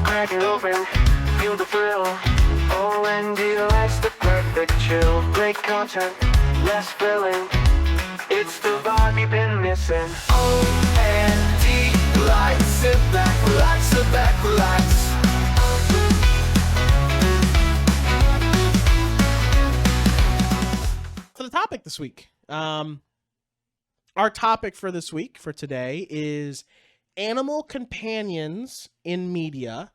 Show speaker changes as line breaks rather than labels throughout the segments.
Crack it open, feel the thrill. OND Light's the perfect chill. Great content, less filling. It's the vibe you've been missing. OND Light, sit back, relax, sit back, relax.
For the topic this week, our topic for this week, for today, is animal companions in media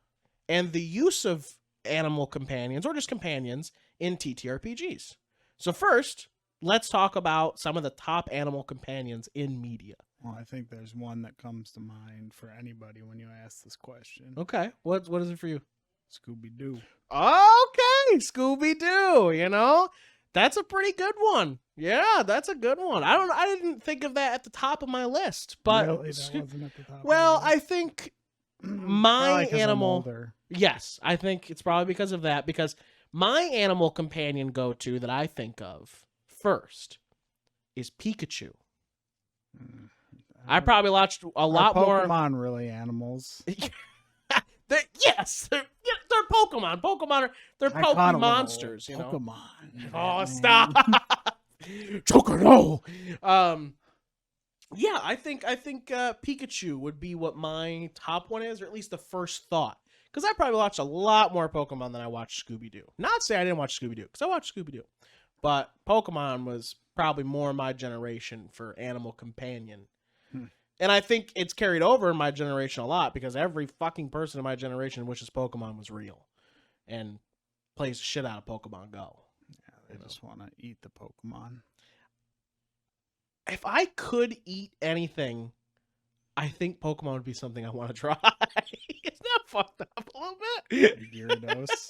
and the use of animal companions, or just companions, in TTRPGs. So first, let's talk about some of the top animal companions in media.
Well, I think there's one that comes to mind for anybody when you ask this question.
Okay, what is it for you?
Scooby-Doo.
Okay, Scooby-Doo, you know? That's a pretty good one. Yeah, that's a good one. I didn't think of that at the top of my list, but
Really? That wasn't at the top of
well,
the list?
I think my
Probably 'cause I'm
animal.
older.
Yes, I think it's probably because of that. Because my animal companion go-to that I think of first is Pikachu. I probably watched a lot
Are
more.
Pokemon really animals?
Yes, they're Pokemon. They're
I caught a
Pokemon
little
monsters. You know.
Pokemon.
Oh,
man.
stop! Chocono. Yeah, I think Pikachu would be what my top one is, or at least the first thought. Because I probably watched a lot more Pokemon than I watched Scooby-Doo. Not to say I didn't watch Scooby-Doo, because I watched Scooby-Doo. But Pokemon was probably more my generation for animal companion. And I think it's carried over in my generation a lot, because every fucking person in my generation wishes Pokemon was real. And plays the shit out of Pokemon Go.
Yeah, they just want to eat the Pokemon.
If I could eat anything, I think Pokemon would be something I want to try. It's not fucked up a little bit.
Gyarados.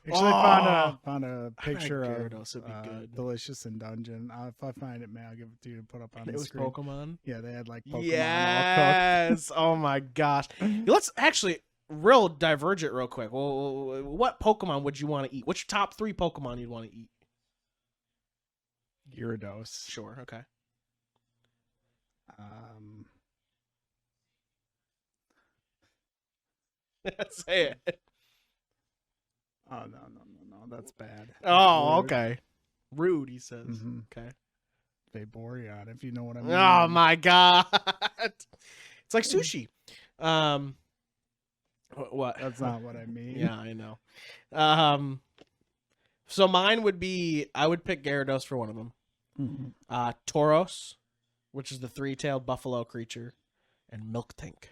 Actually, found a
I bet
picture
Gyarados
of
would be good.
Delicious in Dungeon. If I find it, man, I'll give it to you to put up on
It
the
was
screen.
Pokemon.
Yeah, they had like Pokemon all
Yes. Oh my gosh. Let's actually real divergent real quick. Well, what Pokemon would you want to eat? What's your top 3 Pokemon you'd want to eat?
cooked. Gyarados.
Sure. Okay. Say it.
Oh no, that's bad.
Oh,
Rude.
okay. Rude, he says.
Mhm.
Okay.
Vaporeon, if you know what I mean.
Oh my god. It's like sushi. What?
That's not what I mean.
Yeah, I know. So mine would be, I would pick Gyarados for one of them.
Mhm.
Tauros, which is the 3-tailed buffalo creature, and Milk Tank,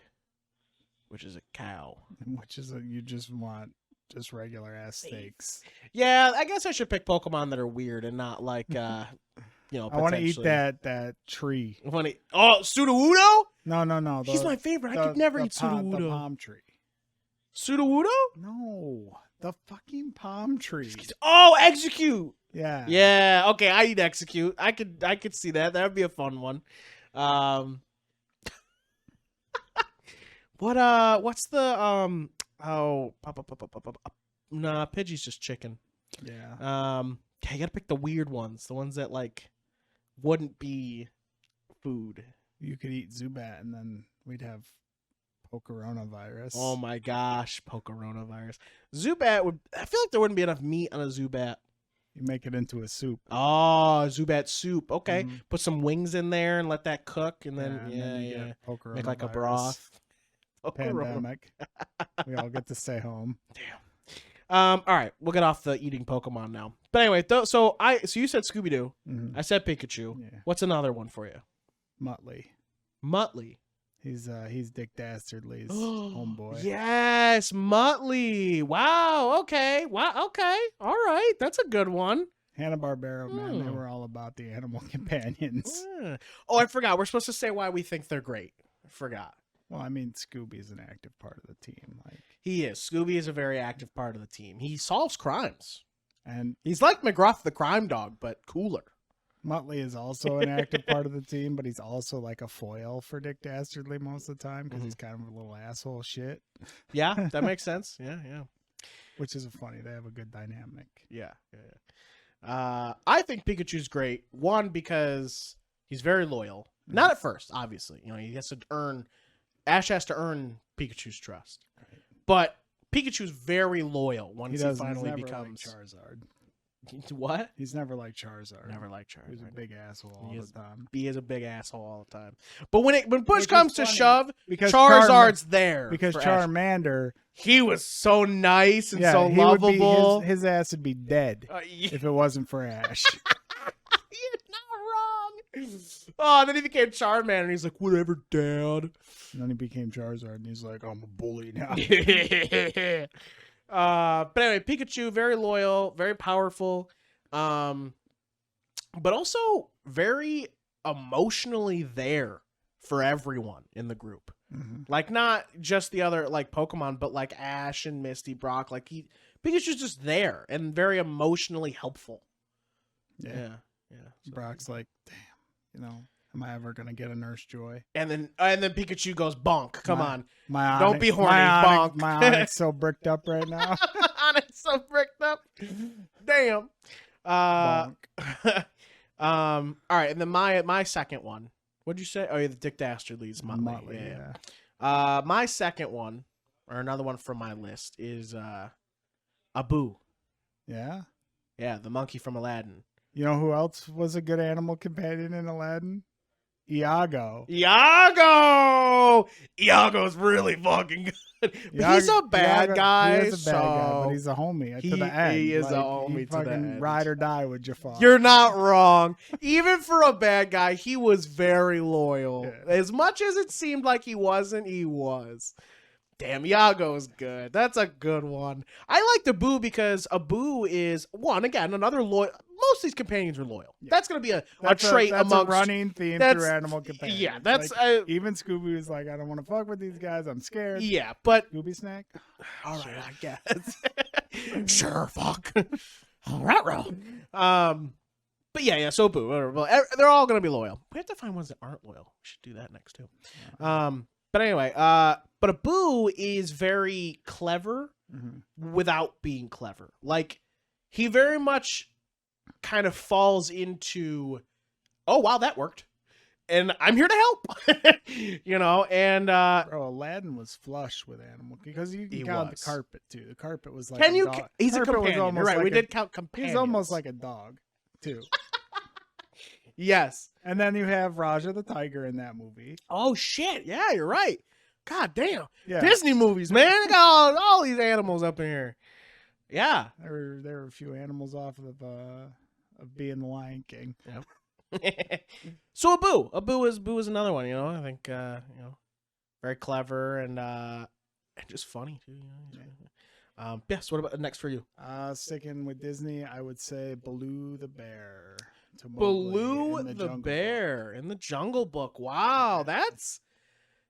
which is a cow.
Which is you just want just regular ass steaks.
Yeah, I guess I should pick Pokemon that are weird and not like, you know.
I want to eat
potentially-
that tree.
Oh, Sudowoodo?
No.
He's my favorite. I could never eat
The
Sudowoodo.
palm tree.
Sudowoodo?
No, the fucking palm tree.
Oh, Execute.
Yeah.
Yeah. Okay, I eat Execute. I could see that. That would be a fun one. What's the nah, Pidgey's just chicken.
Yeah.
Yeah, you gotta pick the weird ones, the ones that like wouldn't be food.
You could eat Zubat and then we'd have Pokoronavirus.
Oh my gosh, Pokoronavirus. Zubat would. I feel like there wouldn't be enough meat on a Zubat.
You make it into a soup.
Oh, Zubat soup. Okay,
Mhm.
put some wings in there and let that cook, and then
you get Pokoronavirus.
make like a broth.
Pandemic. We all get to stay home.
All right, we'll get off the eating Pokemon now. But anyway, so you said Scooby-Doo.
Mhm.
I said Pikachu.
Yeah.
What's another one for you?
Muttley.
Muttley.
He's Dick Dastardly's homeboy.
Yes, Muttley. Wow. Okay. Wow. Okay. All right. That's a good one.
Hanna-Barbera, man, they were all about the animal companions.
Yeah. Oh, I forgot. We're supposed to say why we think they're great. I forgot.
Well, I mean, Scooby's an active part of the team, like,
He is. Scooby is a very active part of the team. He solves crimes.
and
He's like McGruff the crime dog, but cooler.
Muttley is also an active part of the team, but he's also like a foil for Dick Dastardly most of the time because he's kind of a little asshole shit,
Yeah, that makes sense. Yeah.
which is funny. They have a good dynamic.
Yeah. I think Pikachu's great. One, because he's very loyal. Not at first, obviously. You know, he has to earn. Ash has to earn Pikachu's trust. But Pikachu's very loyal once he
He's
finally
never
becomes
like Charizard.
what?
He's never like Charizard.
Never liked Charizard.
He's a big asshole all the time.
He is a big asshole all the time. But when push
Which
comes
is
to
funny,
shove,
because
Charizard's there.
Because
for Ash.
Charmander,
he was so nice and
yeah,
so
he would be,
lovable.
his ass would be dead
Yeah.
if it wasn't for Ash.
You're not wrong. Oh, and then he became Charmander, and he's like, "Whatever, Dad."
And then he became Charizard, and he's like, "I'm a bully now."
But anyway, Pikachu, very loyal, very powerful, but also very emotionally there for everyone in the group.
Mm-hmm.
Like, not just the other like Pokemon, but like Ash and Misty, Brock. Like Pikachu's just there and very emotionally helpful. Yeah. So,
Brock's like, "Damn, am I ever gonna get a Nurse Joy?"
and then Pikachu goes bonk. Come on,
My
don't be horny,
my
bonk.
My Onyx so bricked up right now.
Onyx so bricked up. Damn.
Bonk.
All right, and then my second one. What'd you say? Oh, yeah, the Dick Dastardly's Motley. Yeah. My second one, or another one from my list, is Abu.
Yeah.
Yeah, the monkey from Aladdin.
You know who else was a good animal companion in Aladdin? Iago.
Iago's really fucking good. But he's a bad guy.
He is a bad guy, but he's a homie to the end.
He is a
Like,
homie
he
to the
fucking
end.
ride or die with Jafar.
You're not wrong. Even for a bad guy, he was very loyal.
Yeah.
As much as it seemed like he wasn't, he was. Damn, Iago's good. That's a good one. I like Abu because Abu is, again, another loyal. Most of these companions are loyal.
Yeah.
That's going to be a
that's
trait amongst.
a running theme
that's-
through animal companions.
Yeah, that's.
Like, even Scooby was like, "I don't want to fuck with these guys. I'm scared."
Yeah, but.
Scooby snack.
All right, I guess. Sure, fuck. All right, but yeah, so Abu. Well, they're all going to be loyal. We have to find ones that aren't loyal. We should do that next, too. But anyway, but Abu is very clever without being clever. Like, he very much kind of falls into, oh, wow, that worked. And I'm here to help. And
Bro, Aladdin was flush with animal because you can
He
count
was.
the carpet too. The carpet was like
can
a
you?
dog.
He's a
Carpet was
companion. You're
almost
right.
like
We
a-
did count companions.
He's almost like a dog too.
Yes.
And then you have Raja the tiger in that movie.
Oh shit! Yeah, you're right. God damn.
Yeah,
Disney movies, man. They got all these animals up in here. Yeah.
there were a few animals off of being the Lion King.
So Abu is another one. I think very clever and just funny too. Yes. What about next for you?
Sticking with Disney, I would say Baloo the bear. To Mowgli
Baloo
in
the
Jungle
bear
Book.
in the Jungle Book. Wow, that's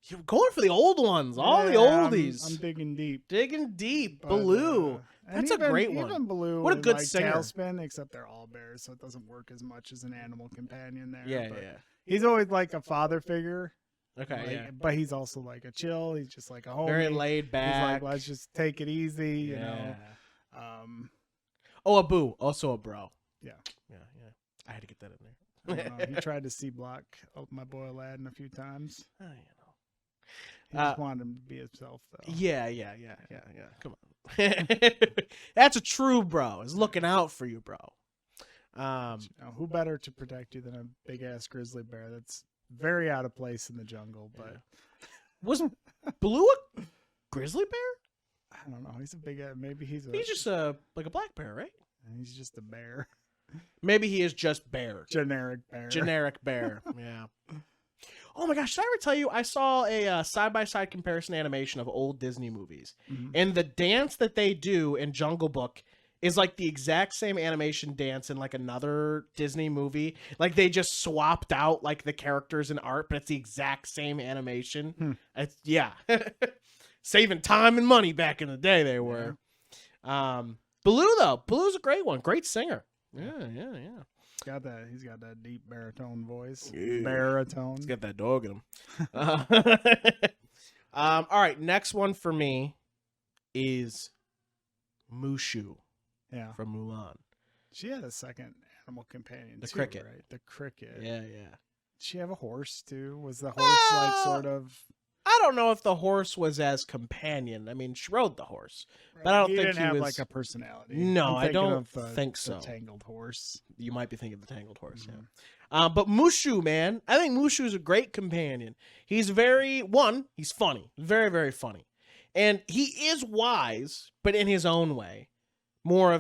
you're going for the old ones, all the
Yeah,
oldies.
I'm digging deep.
Digging deep.
But,
Baloo.
and
That's a great one.
Even Baloo
What a
and,
good
like,
singer.
Tailspin, except they're all bears, so it doesn't work as much as an animal companion there.
Yeah.
but He's always like a father figure.
Okay.
like,
Yeah.
But he's also like a chill. He's just like a homie.
Very laid
He's
back.
like, let's just take it easy, you
Yeah.
know.
Oh, Abu, also a bro.
Yeah.
I had to get that in there.
I don't know. He tried to C-block my boy Aladdin a few times. He just wanted him to be himself, though.
Yeah. Come on. That's a true bro. Is looking out for you, bro.
Who better to protect you than a big ass grizzly bear that's very out of place in the jungle? But
wasn't Baloo a grizzly bear?
I don't know. He's a big. Maybe he's
Just like a black bear, right?
He's just a bear.
Maybe he is just bear.
Generic bear.
Generic bear. Yeah. Oh my gosh! Did I ever tell you I saw a side-by-side comparison animation of old Disney movies, and the dance that they do in Jungle Book is like the exact same animation dance in like another Disney movie. Like they just swapped out like the characters and art, but it's the exact same animation. It's saving time and money back in the day. They were. Baloo's a great one. Great singer. Yeah.
He's got that deep baritone voice.
Yeah.
Baritone.
He's got that dog in him. All right, next one for me is Mushu from Mulan.
She had a second animal companion.
The
too,
cricket.
right? The cricket.
Yeah.
Did she have a horse too? Was the horse like sort of
I don't know if the horse was as companion. I mean, she rode the horse, but I don't
he
think
didn't
he
have
was
like a personality.
No,
I'm
I
thinking
don't
of
think
the
so.
Tangled horse.
You might be thinking of the tangled horse,
Mhm.
yeah. But Mushu, man, I think Mushu is a great companion. He's he's funny, very, very funny, and he is wise, but in his own way.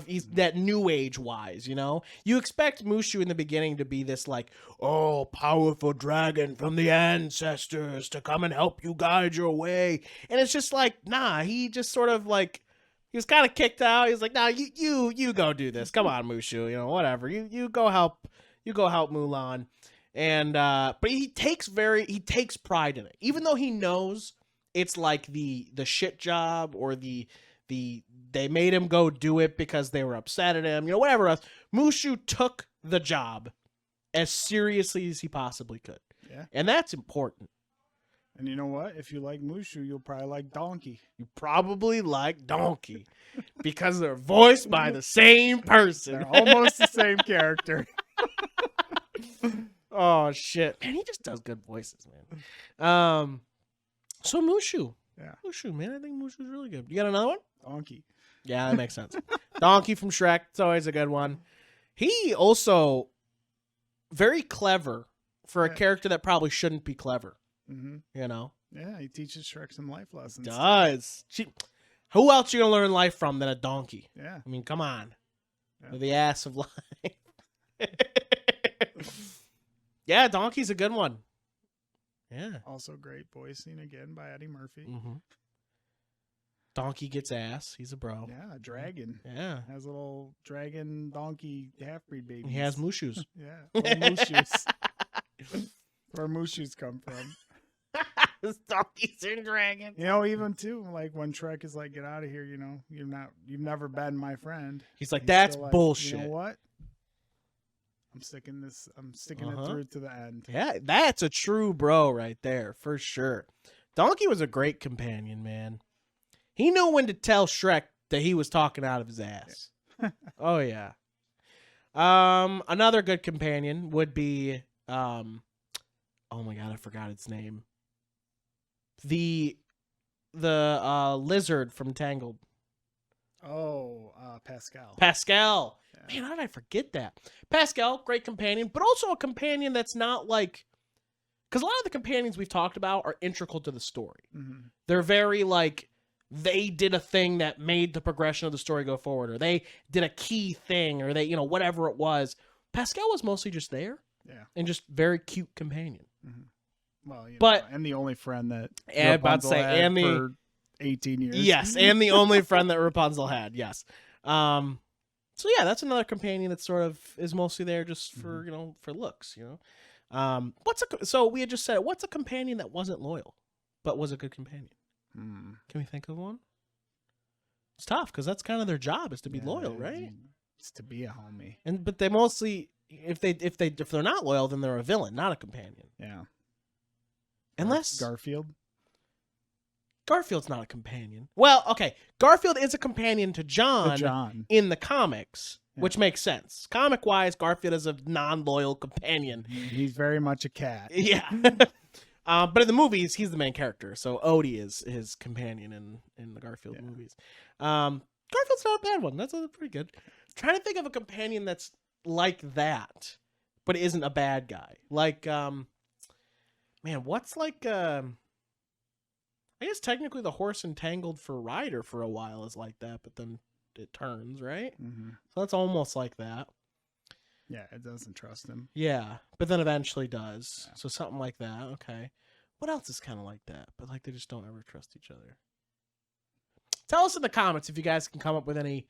He's that new age wise, you know? You expect Mushu in the beginning to be this like, oh, powerful dragon from the ancestors to come and help you guide your way. And it's just like, nah, he just sort of like, he was kind of kicked out. He's like, nah, you go do this. Come on, Mushu, you know, whatever. You go help Mulan. And but he takes pride in it. Even though he knows it's like the shit job or they made him go do it because they were upset at him, you know, whatever else. Mushu took the job as seriously as he possibly could.
Yeah.
And that's important.
And you know what? If you like Mushu, you'll probably like Donkey.
You probably like Donkey because they're voiced by the same person.
They're almost the same character.
Oh, shit. Man, he just does good voices, man. So Mushu.
Yeah.
Mushu, man. I think Mushu's really good. You got another one?
Donkey.
Yeah, that makes sense. Donkey from Shrek. It's always a good one. He also very clever for a character that probably shouldn't be clever.
Mm-hmm.
You know?
Yeah, he teaches Shrek some life lessons.
Who else you gonna learn life from than a donkey?
Yeah.
I mean, come on.
Yeah.
The ass of life. Yeah, Donkey's a good one. Yeah.
Also great voicing again by Eddie Murphy.
Mm-hmm. Donkey gets ass. He's a bro.
Yeah, a dragon.
Yeah.
Has a little dragon donkey half-breed baby.
He has Mushus.
Yeah. Mooshoos. Where Mooshoos come from.
Donkeys and dragons.
You know, even too, like when Shrek is like, get out of here, you know, you've never been my friend.
He's like, that's
still like,
bullshit.
You know what? I'm sticking it through to the end.
Yeah, that's a true bro right there, for sure. Donkey was a great companion, man. He knew when to tell Shrek that he was talking out of his ass. Oh yeah. Another good companion would be oh my god, I forgot its name. The lizard from Tangled.
Oh, Pascal.
Pascal.
Yeah.
Man, how did I forget that? Pascal, great companion, but also a companion that's not like, because a lot of the companions we've talked about are integral to the story.
Mm-hmm.
They're very like, they did a thing that made the progression of the story go forward, or they did a key thing, or they, you know, whatever it was. Pascal was mostly just there.
Yeah.
And just very cute companion.
Mm-hmm. Well,
but
and the only friend that
and about to say,
had
and the
for 18 years.
Yes, and the only friend that Rapunzel had. Yes. So yeah, that's another companion that sort of is mostly there just for, you know, for looks, you know. So we had just said, what's a companion that wasn't loyal but was a good companion? Can we think of one? It's tough because that's kind of their job, is to be loyal, right?
It's to be a homie.
But they mostly, if they're not loyal, then they're a villain, not a companion.
Yeah.
Unless
Garfield's
not a companion. Well, okay, Garfield is a companion to John in the comics, which makes sense. Comic-wise, Garfield is a non-loyal companion.
He's very much a cat.
Yeah. But in the movies, he's the main character, so Odie is his companion in the Garfield movies. Garfield's not a bad one. That's pretty good. Trying to think of a companion that's like that, but isn't a bad guy. Like, man, what's like... I guess technically the horse entangled for Ryder for a while is like that, but then it turns, right?
Mm-hmm.
So that's almost like that.
Yeah, it doesn't trust him.
Yeah, but then eventually does. Yeah. So something like that. Okay. What else is kind of like that? But like they just don't ever trust each other. Tell us in the comments if you guys can come up with any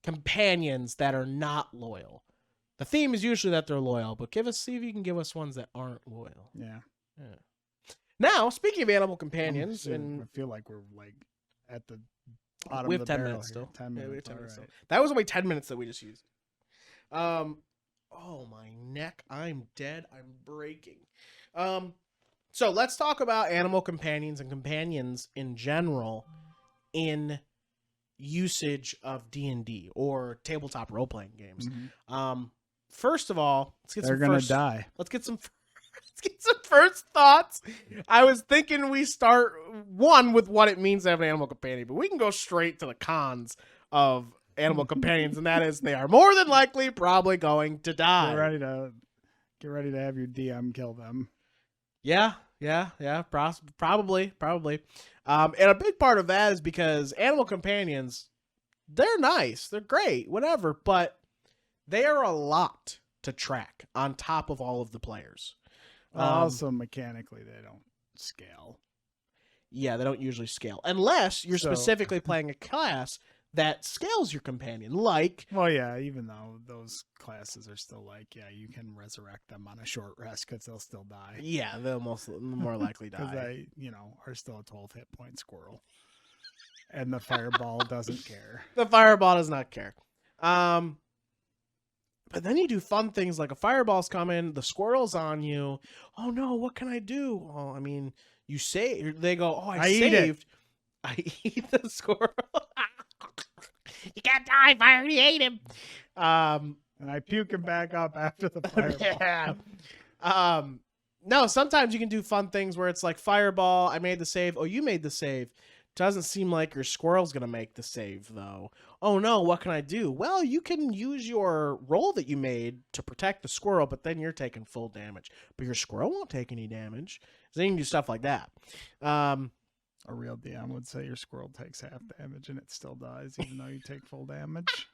companions that are not loyal. The theme is usually that they're loyal, but see if you can give us ones that aren't loyal.
Yeah.
Yeah. Now, speaking of animal companions,
I feel like we're like at the bottom
we have
of the
10
barrel
minutes still.
Here. 10 minutes.
Yeah, we have 10 minutes
right.
still. That was only 10 minutes that we just used. Oh my neck! I'm dead. I'm breaking. So let's talk about animal companions and companions in general in usage of D&D or tabletop role playing games.
Mm-hmm.
First of all, let's get
They're
some
gonna
first.
die.
Let's get some get some first thoughts. I was thinking we start one with what it means to have an animal companion, but we can go straight to the cons of animal companions, and that is they are more than likely probably going to die.
Get ready to have your DM kill them.
Yeah, probably. And a big part of that is because animal companions, they're nice, they're great, whatever, but they are a lot to track on top of all of the players.
Also, mechanically, they don't scale.
Yeah, they don't usually scale unless you're specifically playing a class that scales your companion, like...
Well, yeah, even though those classes are still like, yeah, you can resurrect them on a short rest because they'll still die.
Yeah, they'll more likely die.
Because they, are still a 12 hit point squirrel. And the fireball doesn't care.
The fireball does not care. But then you do fun things like a fireball's coming, the squirrel's on you. Oh no, what can I do? Well, I mean, you say, they go, oh, I saved. I eat the squirrel. You can't die if I already ate him.
And I puke him back up after the fireball.
Yeah. No, sometimes you can do fun things where it's like fireball, I made the save. Oh, you made the save. Doesn't seem like your squirrel's going to make the save, though. Oh, no, what can I do? Well, you can use your roll that you made to protect the squirrel, but then you're taking full damage. But your squirrel won't take any damage. So you can do stuff like that.
A real DM would say your squirrel takes half damage and it still dies, even though you take full damage.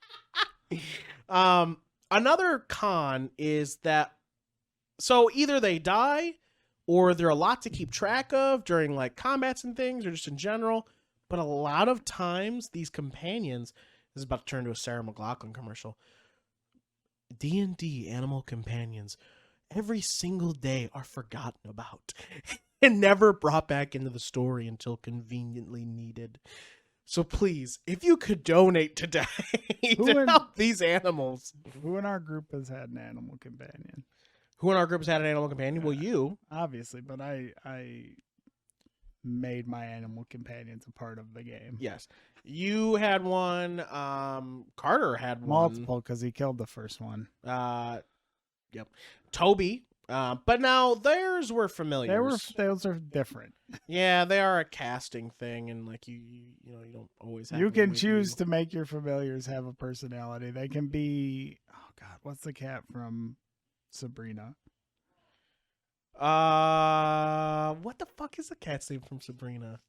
Another con is that, so either they die or they're a lot to keep track of during like combats and things or just in general. But a lot of times these companions, this is about to turn into a Sarah McLachlan commercial. D&D animal companions every single day are forgotten about and never brought back into the story until conveniently needed. So please, if you could donate today to help these animals.
Who in our group has had an animal companion?
Who in our group has had an animal companion? Well, you.
Obviously, but I made my animal companions a part of the game.
Yes. You had one. Carter had one.
Multiple, because he killed the first one.
Yep. Toby. But now theirs were familiars.
Those are different.
Yeah, they are a casting thing, and like you don't always have.
You can choose to make your familiars have a personality. They can be. Oh God, what's the cat from Sabrina?
What the fuck is the cat's name from Sabrina?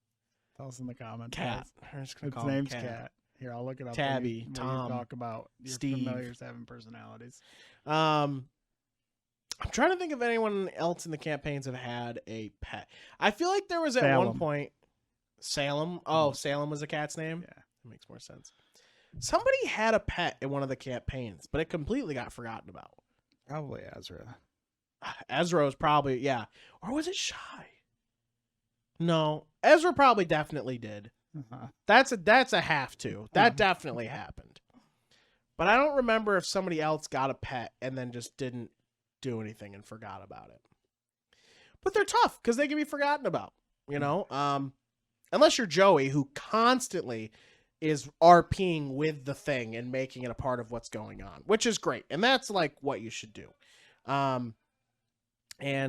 Tell us in the comments.
Cat.
Its name's Cat. Here, I'll look it up.
Tabby,
when
Tom,
you talk about your
Steve.
familiars having personalities.
I'm trying to think if anyone else in the campaigns have had a pet. I feel like there was at
Salem.
one point Salem. Oh, Salem was a cat's name?
Yeah.
That makes more sense. Somebody had a pet in one of the campaigns, but it completely got forgotten about.
Probably Ezra.
Ezra was probably, yeah. Or was it Shy? No. Ezra probably definitely did.
Uh-huh.
That's a have to. That definitely happened. But I don't remember if somebody else got a pet and then just didn't do anything and forgot about it. But they're tough because they can be forgotten about, unless you're Joey, who constantly is RPing with the thing and making it a part of what's going on, which is great. And that's like what you should do. And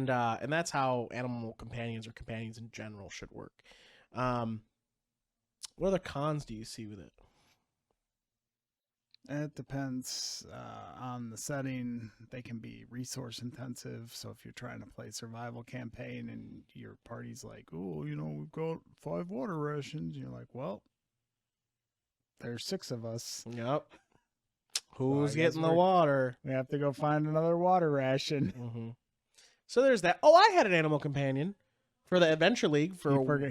that's how animal companions or companions in general should work. What other cons do you see with it?
It depends on the setting. They can be resource intensive. So if you're trying to play survival campaign and your party's like, oh, we've got 5 water rations. You're like, well, there's 6 of us.
Yep. Who's getting the water?
We have to go find another water ration.
Mm-hmm. So there's that. Oh, I had an animal companion for the Adventure League.
He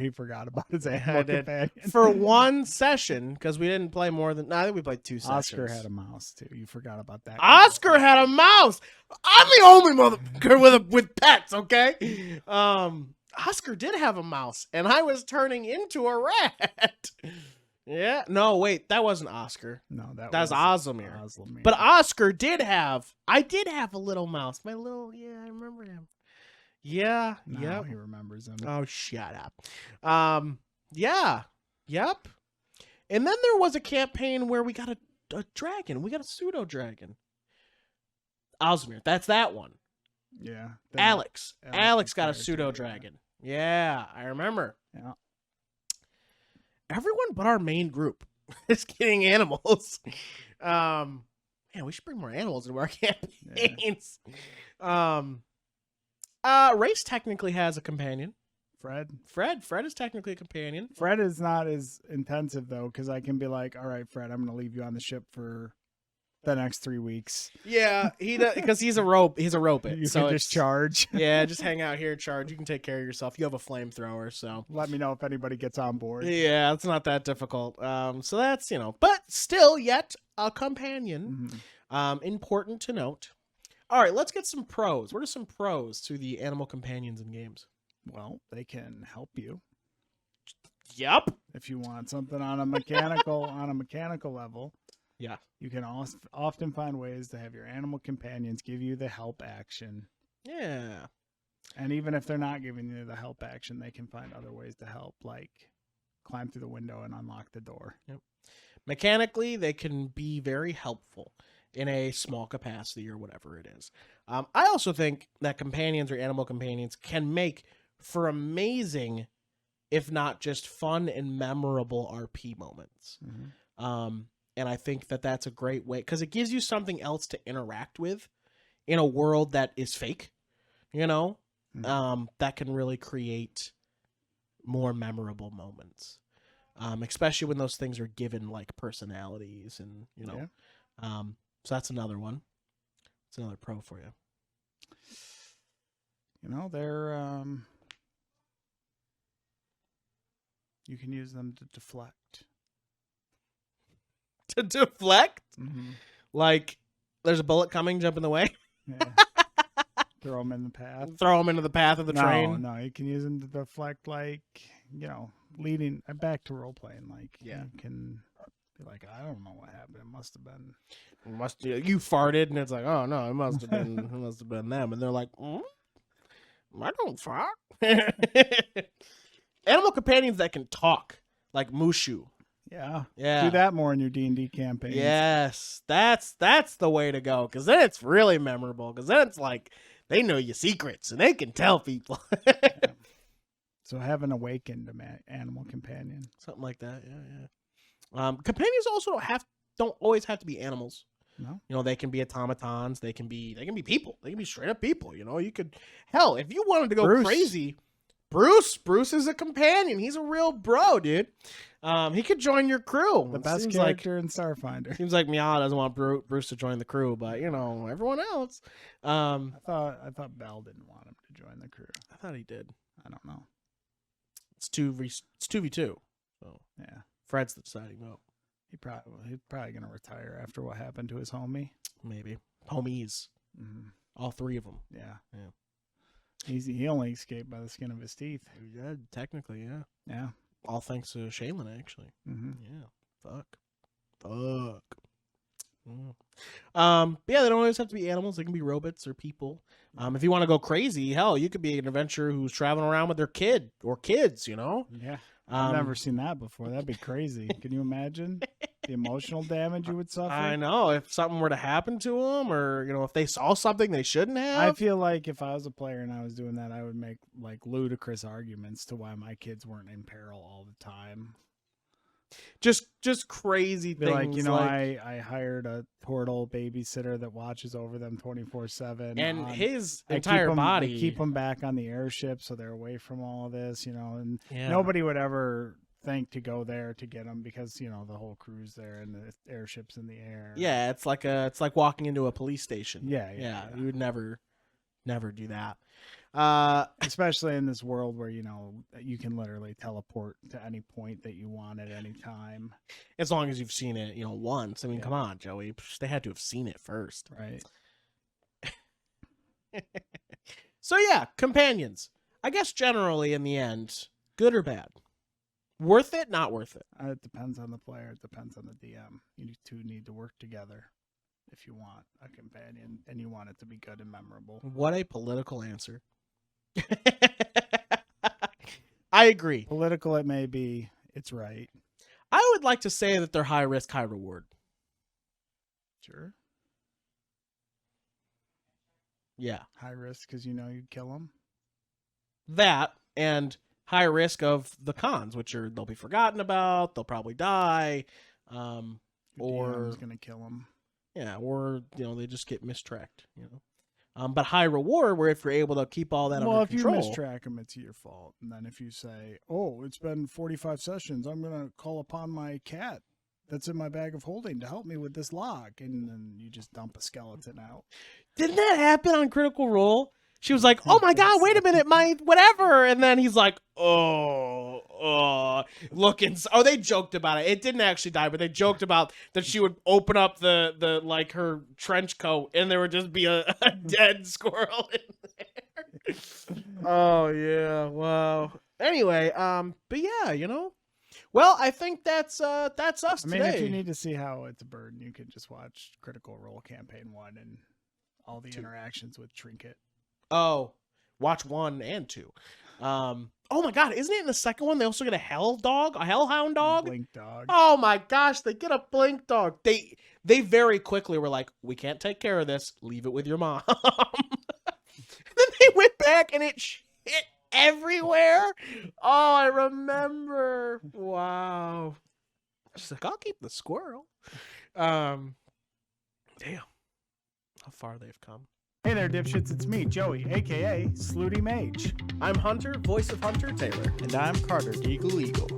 forgot about his animal companion.
For one session, because we didn't play more than... I think we played 2 sessions.
Oscar had a mouse, too. You forgot about that.
Oscar had a mouse! I'm the only motherfucker with pets, okay? Oscar did have a mouse, and I was turning into a rat. Yeah. No, wait. That wasn't Oscar.
No, that
was Ozlemir.
Ozlemir.
But Oscar did have... I did have a little mouse. I remember him. Yeah.
Now he remembers him.
Oh, shut up. Yeah. Yep. And then there was a campaign where we got a dragon. We got a pseudo dragon. Ozmir. That's that one.
Yeah.
Alex. Alex got a
character,
pseudo
yeah.
dragon. Yeah, I remember.
Yeah.
Everyone but our main group is getting animals. Man, we should bring more animals into our campaigns. Race technically has a companion. Fred is technically a companion.
Fred is not as intensive though, because I can be like, all right, Fred, I'm gonna leave you on the ship for the next 3 weeks.
Yeah, he does, because he's a rope. He's a rope it.
You
So
can just charge.
Yeah, just hang out here, charge. You can take care of yourself. You have a flamethrower, so
Let me know if anybody gets on board.
yeah, it's not that difficult. So that's but still, yet a companion.
Mhm.
Important to note. All right, let's get some pros. What are some pros to the animal companions in games?
Well, they can help you
Yep.
if you want something on a mechanical level.
Yeah.
You can often find ways to have your animal companions give you the help action.
Yeah.
And even if they're not giving you the help action, they can find other ways to help, like climb through the window and unlock the door.
Yep. Mechanically, they can be very helpful in a small capacity or whatever it is. I also think that companions or animal companions can make for amazing, if not just fun and memorable RP moments.
Mm-hmm.
And I think that that's a great way, because it gives you something else to interact with in a world that is fake, that can really create more memorable moments. Especially when those things are given like personalities and, so that's another one. It's another pro for you.
They're, you can use them to deflect.
To deflect?
Mm-hmm.
Like, there's a bullet coming, jump in the way?
Yeah. Throw them in the path.
Throw them into the path of the train?
No, you can use them to deflect, like, leading back to role playing. Like,
yeah.
You can be like, I don't know what happened. It must have been.
You farted, and it's like, oh no, it must have been. It must have been them, and they're like, I don't fart. Animal companions that can talk, like Mushu.
Yeah.
Yeah.
Do that more in your D&D campaigns.
Yes, that's the way to go, because then it's really memorable. Because then it's like they know your secrets and they can tell people.
Yeah. So have an awakened animal companion,
Something like that. Yeah. Companions also don't always have to be animals.
No.
They can be automatons. They can be people. They can be straight up people. You could, hell, if you wanted to go crazy, Bruce is a companion. He's a real bro, dude. He could join your crew.
The best character in Starfinder.
Seems like Miata doesn't want Bruce to join the crew, but everyone else.
I thought Bell didn't want him to join the crew.
I thought he did.
I don't know.
It's 2v2. So
yeah,
Fred's the deciding vote.
He's probably gonna retire after what happened to his homie.
Maybe homies.
Mm-hmm.
All three of them.
Yeah. He only escaped by the skin of his teeth.
Yeah, technically, yeah.
Yeah.
All thanks to Shaylin, actually.
Mm-hmm.
Yeah. Fuck. Yeah, they don't always have to be animals. They can be robots or people. If you want to go crazy, hell, you could be an adventurer who's traveling around with their kid or kids,
Yeah. I've never seen that before. That'd be crazy. Can you imagine the emotional damage you would suffer?
I know. If something were to happen to them, or if they saw something they shouldn't have.
I feel like if I was a player and I was doing that, I would make like ludicrous arguments to why my kids weren't in peril all the time.
Just crazy
Be
things.
Like, I hired a portal babysitter that watches over them 24/7,
and his entire body.
I keep them back on the airship so they're away from all of this, and
Yeah.
nobody would ever think to go there to get them because the whole crew's there and the airship's in the air.
Yeah, it's like walking into a police station.
Yeah.
You would never do that.
Especially in this world where you can literally teleport to any point that you want at any time,
as long as you've seen it once. I mean, come on, Joey, they had to have seen it first,
right?
So yeah, companions, I guess generally in the end, good or bad, worth it, not worth it.
It depends on the player. It depends on the DM. You two need to work together if you want a companion and you want it to be good and memorable.
What a political answer. I agree.
Political it may be, it's right.
I would like to say that they're high risk, high reward.
Sure.
Yeah.
High risk because you know you'd kill them.
That and high risk of the cons, which are they'll be forgotten about, they'll probably die, or
DM's gonna kill them.
yeah, or they just get mistracked. But high reward, where if you're able to keep all that
Well,
under
if
control.
you mistrack them, it's your fault. And then if you say, "Oh, it's been 45 sessions, I'm gonna call upon my cat that's in my bag of holding to help me with this log," and then you just dump a skeleton out.
Didn't that happen on Critical Role? She was like, "Oh my God, wait a minute, my whatever," and then he's like, looking. Oh, they joked about it. It didn't actually die, but they joked about that she would open up the like her trench coat, and there would just be a dead squirrel in there. Oh yeah, wow. Anyway, but yeah, Well, I think that's us
I mean,
today.
if you need to see how it's a burden, you can just watch Critical Role Campaign 1 and all the interactions with Trinket.
Oh, watch 1 and 2. Oh my God, isn't it in the second one they also get a hellhound dog?
Blink dog.
Oh my gosh, they get a blink dog. They very quickly were like, we can't take care of this. Leave it with your mom. Then they went back and it shit everywhere. Oh, I remember. Wow. She's like, I'll keep the squirrel. Damn. How far they've come.
Hey there, dipshits. It's me, Joey, a.k.a. Slooty Mage.
I'm Hunter, voice of Hunter Taylor.
And I'm Carter, Deagle Eagle.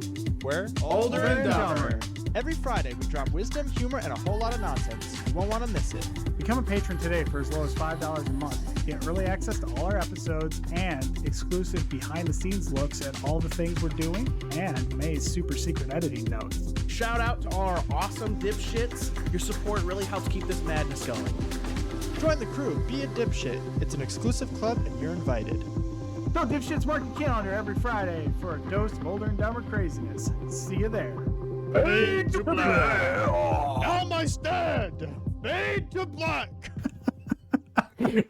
We're
OlderNDumber.
Every Friday, we drop wisdom, humor, and a whole lot of nonsense. You won't want to miss it.
Become a patron today for as low as $5 a month. Get early access to all our episodes and exclusive behind-the-scenes looks at all the things we're doing and May's super secret editing notes.
Shout out to all our awesome dipshits. Your support really helps keep this madness going.
Join the crew. Be a dipshit. It's an exclusive club, and you're invited.
So dipshits, mark your calendar every Friday for a dose of Older and Dumber craziness. See you there.
Fade to black. Now my stand. Fade to black.